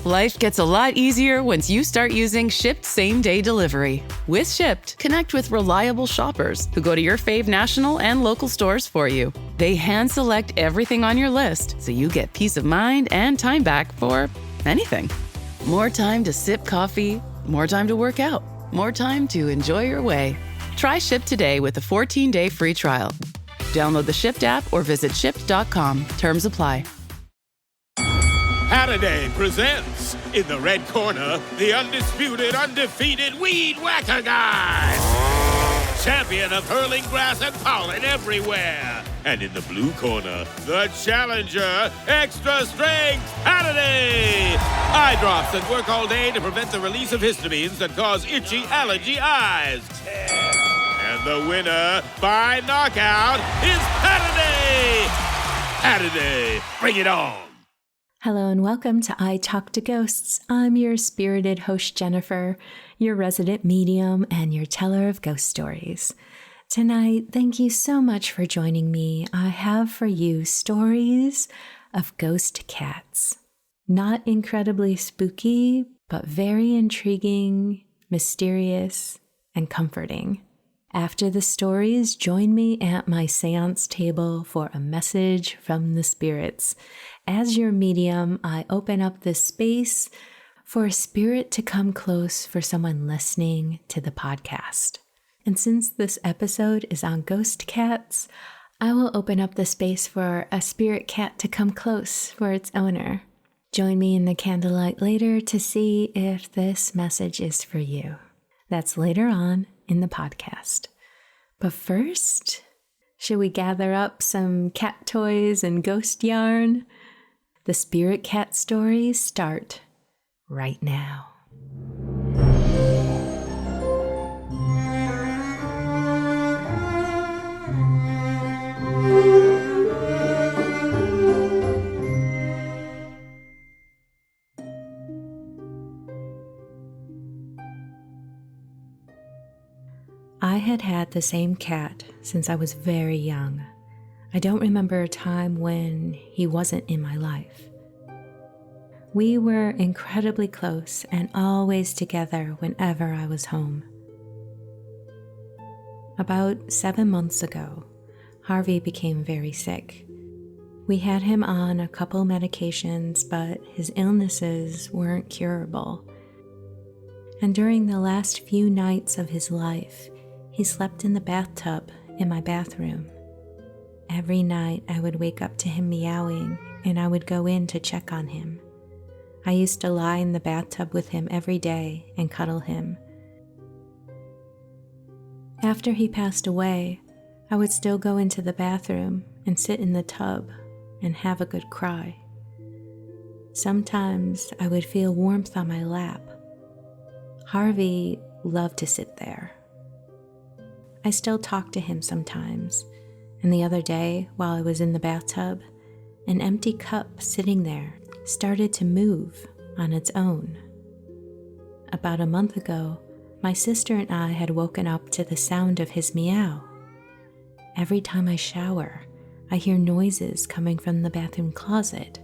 Life gets a lot easier once you start using Shipt same-day delivery. With Shipt, connect with reliable shoppers who go to your fave national and local stores for you. They hand-select everything on your list so you get peace of mind and time back for anything. More time to sip coffee, more time to work out, more time to enjoy your way. Try Shipt today with a 14-day free trial. Download the Shipt app or visit shipt.com. Terms apply. Saturday presents, in the red corner, the undisputed, undefeated weed whacker guy. Champion of hurling grass and pollen everywhere. And in the blue corner, the challenger, extra strength Saturday. Eye drops that work all day to prevent the release of histamines that cause itchy allergy eyes. And the winner by knockout is Saturday. Saturday, bring it on. Hello and welcome to I Talk to Ghosts. I'm your spirited host, Jennifer, your resident medium and your teller of ghost stories. Tonight, thank you so much for joining me. I have for you stories of ghost cats. Not incredibly spooky, but very intriguing, mysterious, and comforting. After the stories, join me at my séance table for a message from the spirits. As your medium, I open up this space for a spirit to come close for someone listening to the podcast. And since this episode is on ghost cats, I will open up the space for a spirit cat to come close for its owner. Join me in the candlelight later to see if this message is for you. That's later on in the podcast. But first, should we gather up some cat toys and ghost yarn? The spirit cat stories start right now. I had the same cat since I was very young. I don't remember a time when he wasn't in my life. We were incredibly close and always together whenever I was home. About 7 months ago, Harvey became very sick. We had him on a couple medications, but his illnesses weren't curable. And during the last few nights of his life, he slept in the bathtub in my bathroom. Every night I would wake up to him meowing and I would go in to check on him. I used to lie in the bathtub with him every day and cuddle him. After he passed away, I would still go into the bathroom and sit in the tub and have a good cry. Sometimes I would feel warmth on my lap. Harvey loved to sit there. I still talk to him sometimes, and the other day, while I was in the bathtub, an empty cup sitting there started to move on its own. About a month ago, my sister and I had woken up to the sound of his meow. Every time I shower, I hear noises coming from the bathroom closet.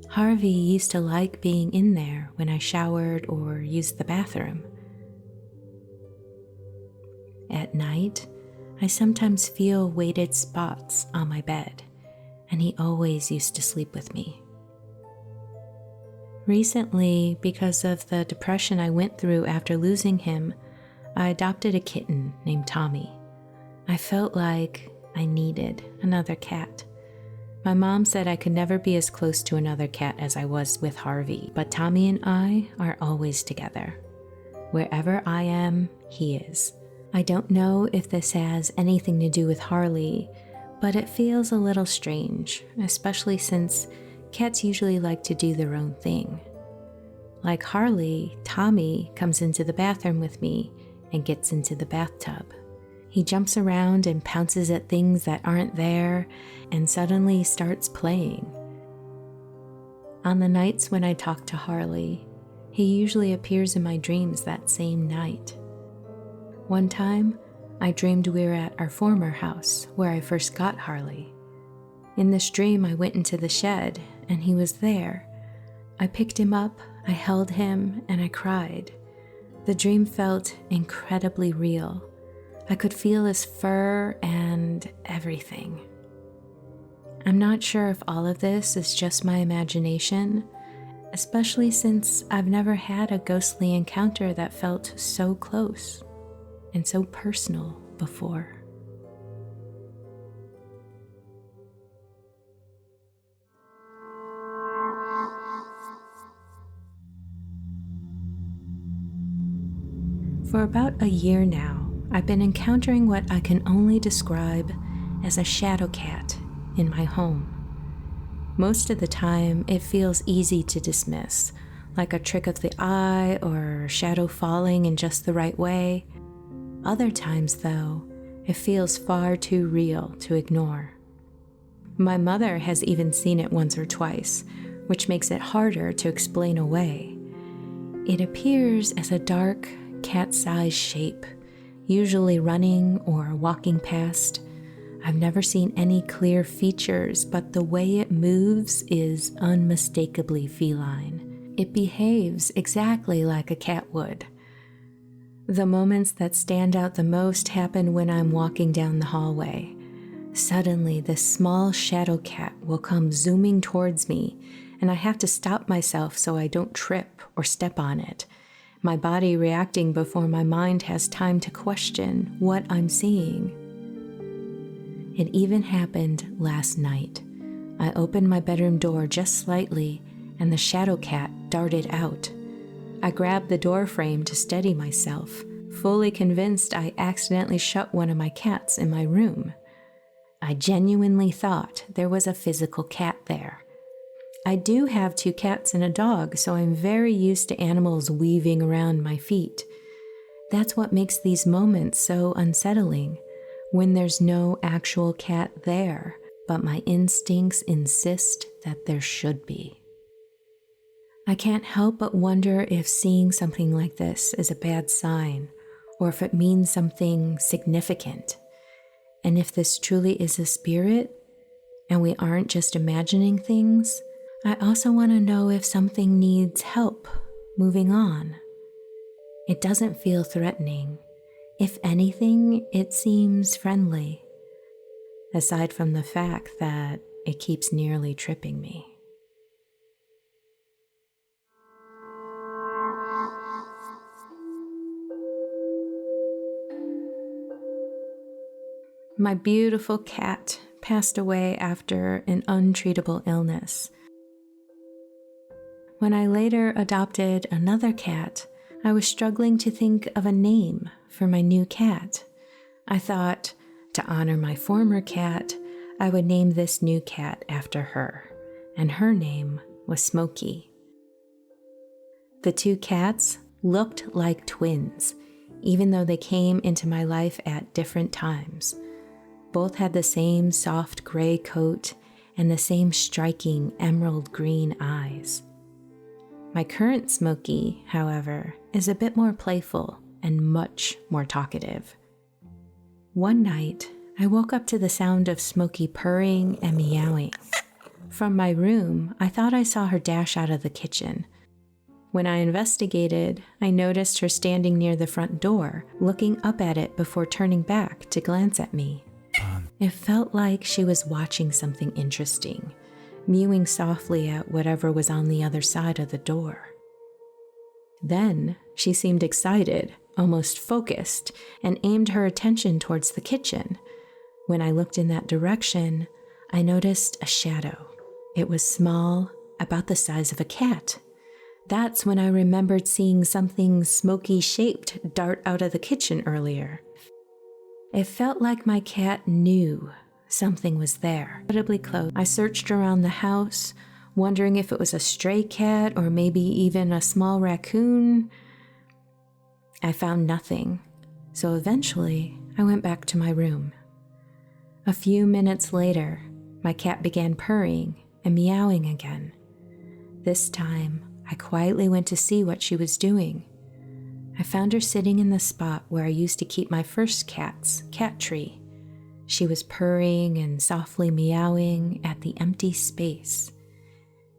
Harvey used to like being in there when I showered or used the bathroom. At night, I sometimes feel weighted spots on my bed, and he always used to sleep with me. Recently, because of the depression I went through after losing him, I adopted a kitten named Tommy. I felt like I needed another cat. My mom said I could never be as close to another cat as I was with Harvey, but Tommy and I are always together. Wherever I am, he is. I don't know if this has anything to do with Harley, but it feels a little strange, especially since cats usually like to do their own thing. Like Harley, Tommy comes into the bathroom with me and gets into the bathtub. He jumps around and pounces at things that aren't there and suddenly starts playing. On the nights when I talk to Harley, he usually appears in my dreams that same night. One time, I dreamed we were at our former house where I first got Harley. In this dream, I went into the shed and he was there. I picked him up, I held him and I cried. The dream felt incredibly real. I could feel his fur and everything. I'm not sure if all of this is just my imagination, especially since I've never had a ghostly encounter that felt so close and so personal before. For about a year now, I've been encountering what I can only describe as a shadow cat in my home. Most of the time, it feels easy to dismiss, like a trick of the eye or shadow falling in just the right way. Other times, though, it feels far too real to ignore. My mother has even seen it once or twice, which makes it harder to explain away. It appears as a dark, cat-sized shape, usually running or walking past. I've never seen any clear features, but the way it moves is unmistakably feline. It behaves exactly like a cat would. The moments that stand out the most happen when I'm walking down the hallway. Suddenly, this small shadow cat will come zooming towards me, and I have to stop myself so I don't trip or step on it, my body reacting before my mind has time to question what I'm seeing. It even happened last night. I opened my bedroom door just slightly, and the shadow cat darted out. I grabbed the door frame to steady myself, fully convinced I accidentally shut one of my cats in my room. I genuinely thought there was a physical cat there. I do have 2 cats and a dog, so I'm very used to animals weaving around my feet. That's what makes these moments so unsettling, when there's no actual cat there, but my instincts insist that there should be. I can't help but wonder if seeing something like this is a bad sign, or if it means something significant. And if this truly is a spirit, and we aren't just imagining things, I also want to know if something needs help moving on. It doesn't feel threatening. If anything, it seems friendly, aside from the fact that it keeps nearly tripping me. My beautiful cat passed away after an untreatable illness. When I later adopted another cat, I was struggling to think of a name for my new cat. I thought, to honor my former cat, I would name this new cat after her, and her name was Smokey. The 2 cats looked like twins, even though they came into my life at different times. Both had the same soft gray coat and the same striking emerald green eyes. My current Smokey, however, is a bit more playful and much more talkative. One night, I woke up to the sound of Smokey purring and meowing. From my room, I thought I saw her dash out of the kitchen. When I investigated, I noticed her standing near the front door, looking up at it before turning back to glance at me. It felt like she was watching something interesting, mewing softly at whatever was on the other side of the door. Then she seemed excited, almost focused, and aimed her attention towards the kitchen. When I looked in that direction, I noticed a shadow. It was small, about the size of a cat. That's when I remembered seeing something smoky-shaped dart out of the kitchen earlier. It felt like my cat knew something was there, incredibly close. I searched around the house, wondering if it was a stray cat or maybe even a small raccoon. I found nothing, so eventually I went back to my room. A few minutes later, my cat began purring and meowing again. This time, I quietly went to see what she was doing. I found her sitting in the spot where I used to keep my first cat's cat tree. She was purring and softly meowing at the empty space.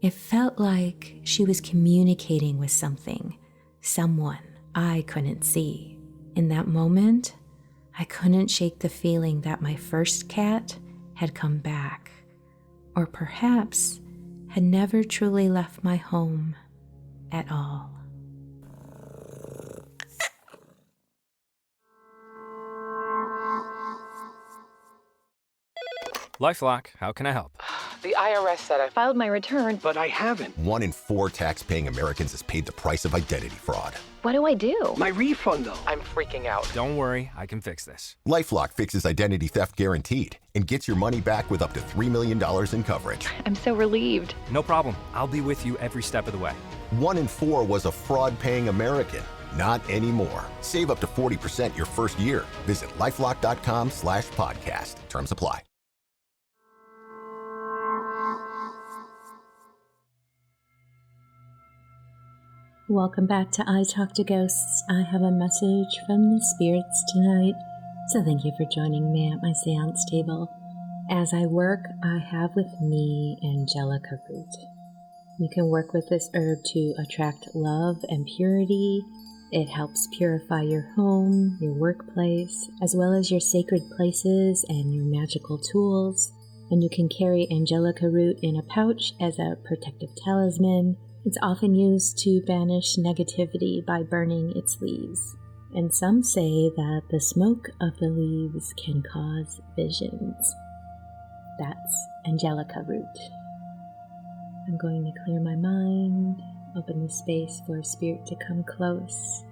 It felt like she was communicating with something, someone I couldn't see. In that moment, I couldn't shake the feeling that my first cat had come back, or perhaps had never truly left my home at all. LifeLock, how can I help? The IRS said I filed my return, But I haven't. 1 in 4 tax-paying Americans has paid the price of identity fraud. What do I do? My refund, though. I'm freaking out. Don't worry, I can fix this. LifeLock fixes identity theft guaranteed and gets your money back with up to $3 million in coverage. I'm so relieved. No problem. I'll be with you every step of the way. 1 in 4 was a fraud-paying American. Not anymore. Save up to 40% your first year. Visit LifeLock.com/podcast. Terms apply. Welcome back to I Talk to Ghosts. I have a message from the spirits tonight, so thank you for joining me at my séance table. As I work, I have with me Angelica root. You can work with this herb to attract love and purity. It helps purify your home, your workplace, as well as your sacred places and your magical tools. And you can carry Angelica root in a pouch as a protective talisman. It's often used to banish negativity by burning its leaves. And some say that the smoke of the leaves can cause visions. That's Angelica root. I'm going to clear my mind, open the space for a spirit to come close.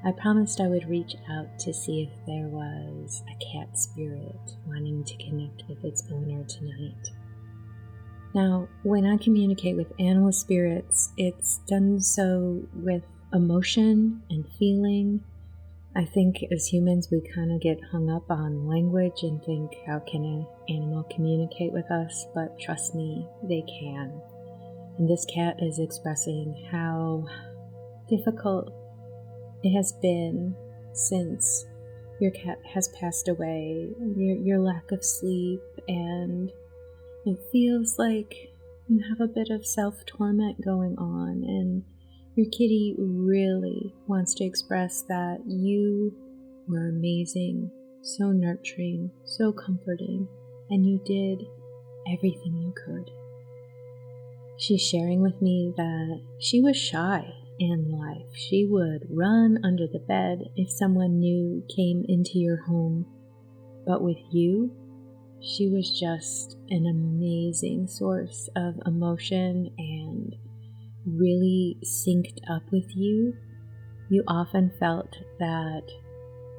I promised I would reach out to see if there was a cat spirit wanting to connect with its owner tonight. Now, when I communicate with animal spirits, it's done so with emotion and feeling. I think as humans, we kind of get hung up on language and think, how can an animal communicate with us? But trust me, they can. And this cat is expressing how difficult it has been since your cat has passed away, your lack of sleep, and it feels like you have a bit of self-torment going on, and your kitty really wants to express that you were amazing, so nurturing, so comforting, and you did everything you could. She's sharing with me that she was shy in life. She would run under the bed if someone new came into your home, but with you, she was just an amazing source of emotion and really synced up with you. You often felt that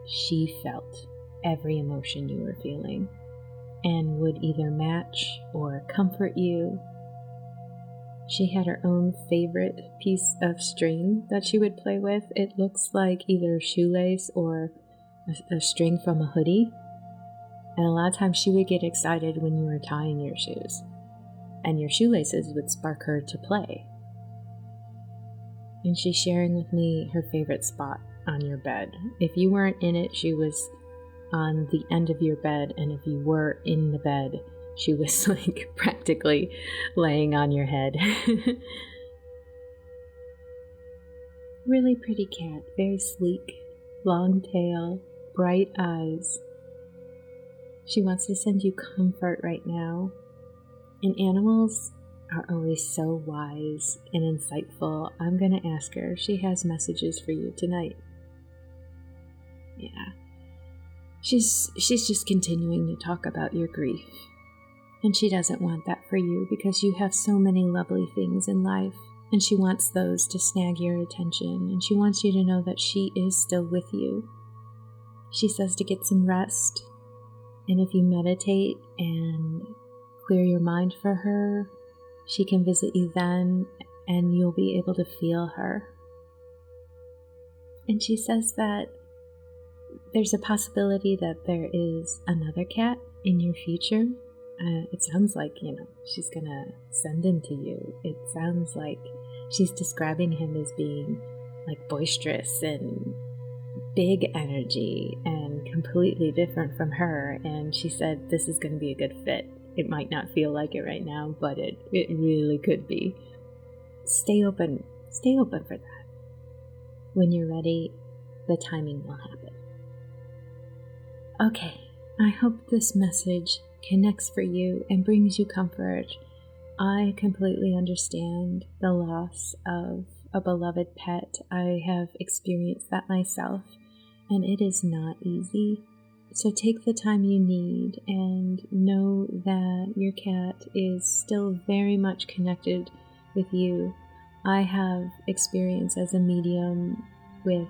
she felt every emotion you were feeling and would either match or comfort you. She had her own favorite piece of string that she would play with. It looks like either a shoelace or a string from a hoodie. And a lot of times she would get excited when you were tying your shoes, and your shoelaces would spark her to play. And she's sharing with me her favorite spot on your bed. If you weren't in it, she was on the end of your bed, and if you were in the bed, she was like practically laying on your head. Really pretty cat, very sleek, long tail, bright eyes. She wants to send you comfort right now. And animals are always so wise and insightful. I'm going to ask her if she has messages for you tonight. Yeah. She's just continuing to talk about your grief. And she doesn't want that for you because you have so many lovely things in life. And she wants those to snag your attention. And she wants you to know that she is still with you. She says to get some rest. And if you meditate and clear your mind for her, she can visit you then, and you'll be able to feel her. And she says that there's a possibility that there is another cat in your future. It sounds like, she's gonna send him to you. It sounds like she's describing him as being like boisterous and big energy and completely different from her, and she said this is going to be a good fit. It might not feel like it right now, but it really could be. Stay open for that. When you're ready, the timing will happen. Okay, I hope this message connects for you and brings you comfort. I completely understand the loss of a beloved pet. I have experienced that myself, and it is not easy. So take the time you need and know that your cat is still very much connected with you. I have experience as a medium with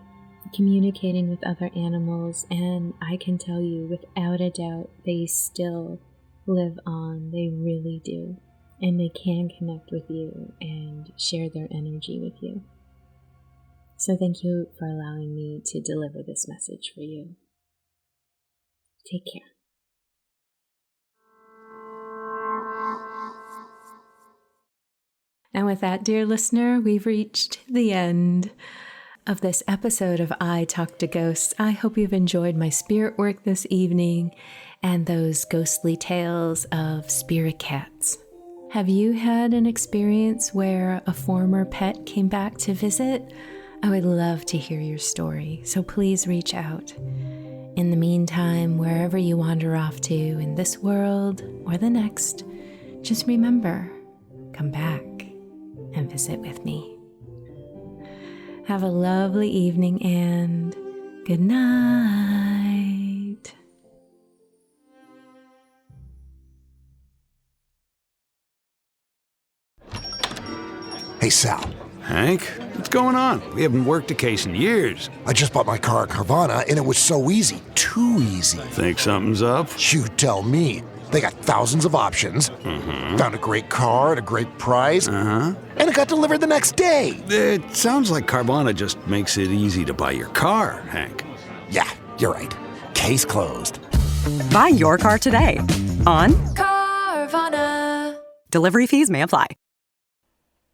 communicating with other animals, and I can tell you without a doubt they still live on. They really do. And they can connect with you and share their energy with you. So thank you for allowing me to deliver this message for you. Take care. And with that, dear listener, we've reached the end of this episode of I Talk to Ghosts. I hope you've enjoyed my spirit work this evening and those ghostly tales of spirit cats. Have you had an experience where a former pet came back to visit? I would love to hear your story, so please reach out. In the meantime, wherever you wander off to in this world or the next, just remember, come back and visit with me. Have a lovely evening and good night. Hey, Sal. Hank, what's going on? We haven't worked a case in years. I just bought my car at Carvana, and it was so easy. Too easy. Think something's up? You tell me. They got thousands of options. Found a great car at a great price. And it got delivered the next day. It sounds like Carvana just makes it easy to buy your car, Hank. Yeah, you're right. Case closed. Buy your car today on Carvana. Delivery fees may apply.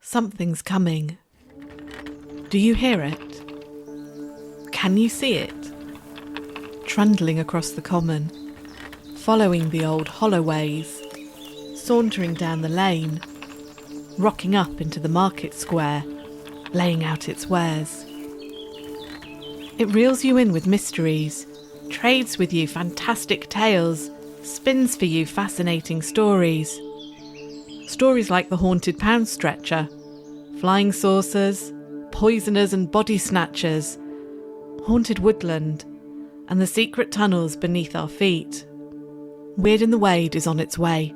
Something's coming. Do you hear it? Can you see it? Trundling across the common, following the old holloways, sauntering down the lane, rocking up into the market square, laying out its wares. It reels you in with mysteries, trades with you fantastic tales, spins for you fascinating stories. Stories like the haunted pound stretcher, flying saucers, poisoners and body snatchers, haunted woodland, and the secret tunnels beneath our feet. Weird in the Wade is on its way,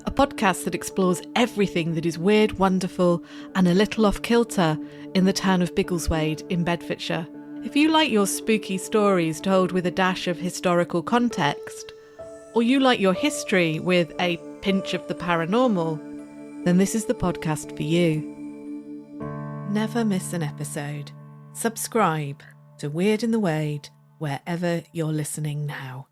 a podcast that explores everything that is weird, wonderful, and a little off-kilter in the town of Biggleswade in Bedfordshire. If you like your spooky stories told with a dash of historical context, or you like your history with a pinch of the paranormal, then this is the podcast for you. Never miss an episode. Subscribe to Weird in the Wade wherever you're listening now.